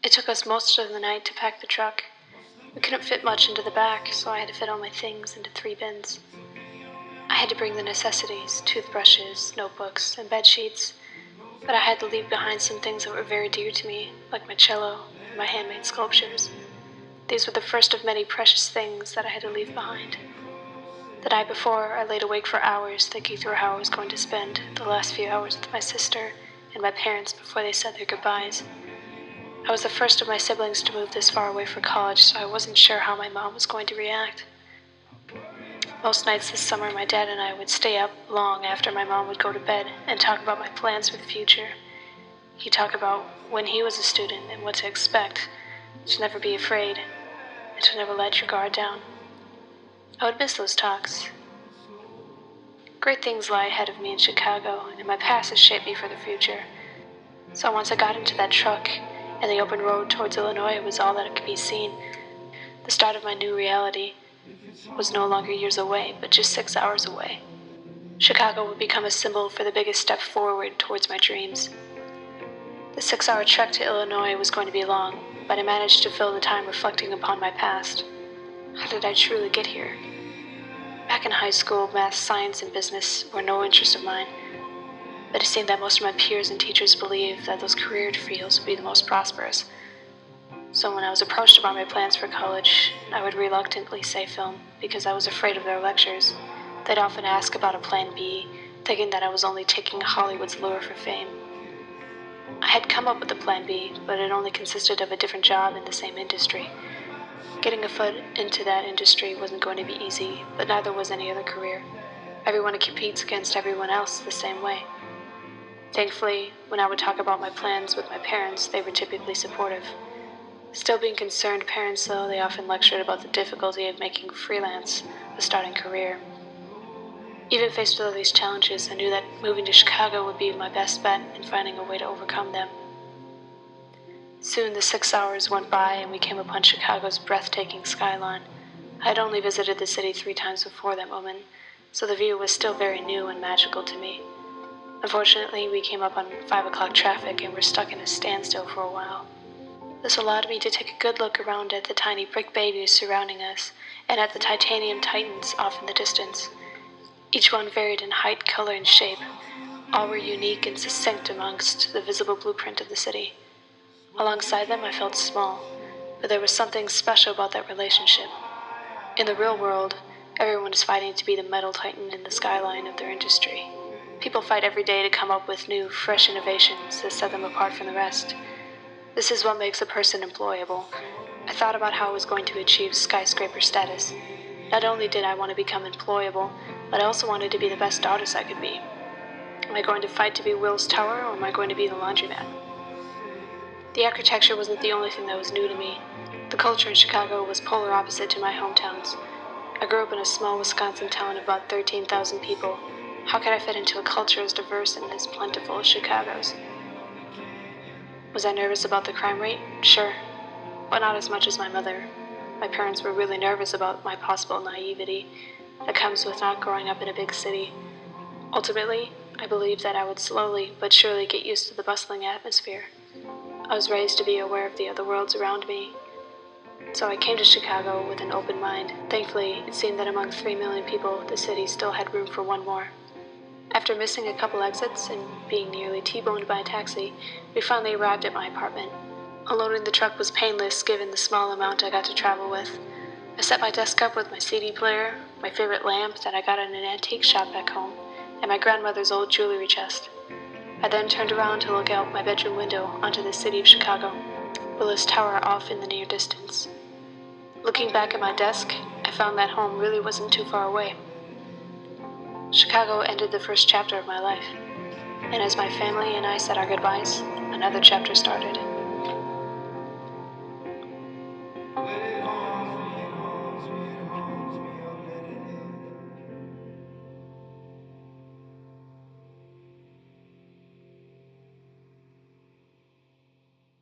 It took us most of the night to pack the truck. We couldn't fit much into the back, so I had to fit all my things into 3 bins. I had to bring the necessities, toothbrushes, notebooks, and bed sheets, but I had to leave behind some things that were very dear to me, like my cello and my handmade sculptures. These were the first of many precious things that I had to leave behind. The night before, I laid awake for hours thinking through how I was going to spend the last few hours with my sister and my parents before they said their goodbyes. I was the first of my siblings to move this far away for college, so I wasn't sure how my mom was going to react. Most nights this summer, my dad and I would stay up long after my mom would go to bed and talk about my plans for the future. He'd talk about when he was a student and what to expect, to never be afraid, and to never let your guard down. I would miss those talks. Great things lie ahead of me in Chicago, and my past has shaped me for the future. So once I got into that truck, and the open road towards Illinois was all that could be seen, the start of my new reality was no longer years away, but just 6 hours away. Chicago would become a symbol for the biggest step forward towards my dreams. The 6-hour trek to Illinois was going to be long, but I managed to fill the time reflecting upon my past. How did I truly get here? Back in high school, math, science, and business were no interest of mine, but it seemed that most of my peers and teachers believed that those career fields would be the most prosperous. So when I was approached about my plans for college, I would reluctantly say film because I was afraid of their lectures. They'd often ask about a plan B, thinking that I was only taking Hollywood's lure for fame. I had come up with a plan B, but it only consisted of a different job in the same industry. Getting a foot into that industry wasn't going to be easy, but neither was any other career. Everyone competes against everyone else the same way. Thankfully, when I would talk about my plans with my parents, they were typically supportive. Still being concerned parents, though, they often lectured about the difficulty of making freelance a starting career. Even faced with all these challenges, I knew that moving to Chicago would be my best bet in finding a way to overcome them. Soon the 6 hours went by and we came upon Chicago's breathtaking skyline. I had only visited the city 3 times before that moment, so the view was still very new and magical to me. Unfortunately, we came up on 5 o'clock traffic and were stuck in a standstill for a while. This allowed me to take a good look around at the tiny brick babies surrounding us and at the titanium titans off in the distance. Each one varied in height, color, and shape. All were unique and succinct amongst the visible blueprint of the city. Alongside them, I felt small, but there was something special about that relationship. In the real world, everyone is fighting to be the metal titan in the skyline of their industry. People fight every day to come up with new, fresh innovations that set them apart from the rest. This is what makes a person employable. I thought about how I was going to achieve skyscraper status. Not only did I want to become employable, but I also wanted to be the best artist I could be. Am I going to fight to be Willis Tower, or am I going to be the laundromat? The architecture wasn't the only thing that was new to me. The culture in Chicago was polar opposite to my hometowns. I grew up in a small Wisconsin town of about 13,000 people. How could I fit into a culture as diverse and as plentiful as Chicago's? Was I nervous about the crime rate? Sure, but not as much as my mother. My parents were really nervous about my possible naivety that comes with not growing up in a big city. Ultimately, I believed that I would slowly but surely get used to the bustling atmosphere. I was raised to be aware of the other worlds around me, so I came to Chicago with an open mind. Thankfully, it seemed that among 3 million people, the city still had room for one more. After missing a couple exits and being nearly T-boned by a taxi, we finally arrived at my apartment. Unloading the truck was painless given the small amount I got to travel with. I set my desk up with my CD player, my favorite lamp that I got in an antique shop back home, and my grandmother's old jewelry chest. I then turned around to look out my bedroom window onto the city of Chicago, Willis Tower off in the near distance. Looking back at my desk, I found that home really wasn't too far away. Chicago ended the first chapter of my life, and as my family and I said our goodbyes, another chapter started.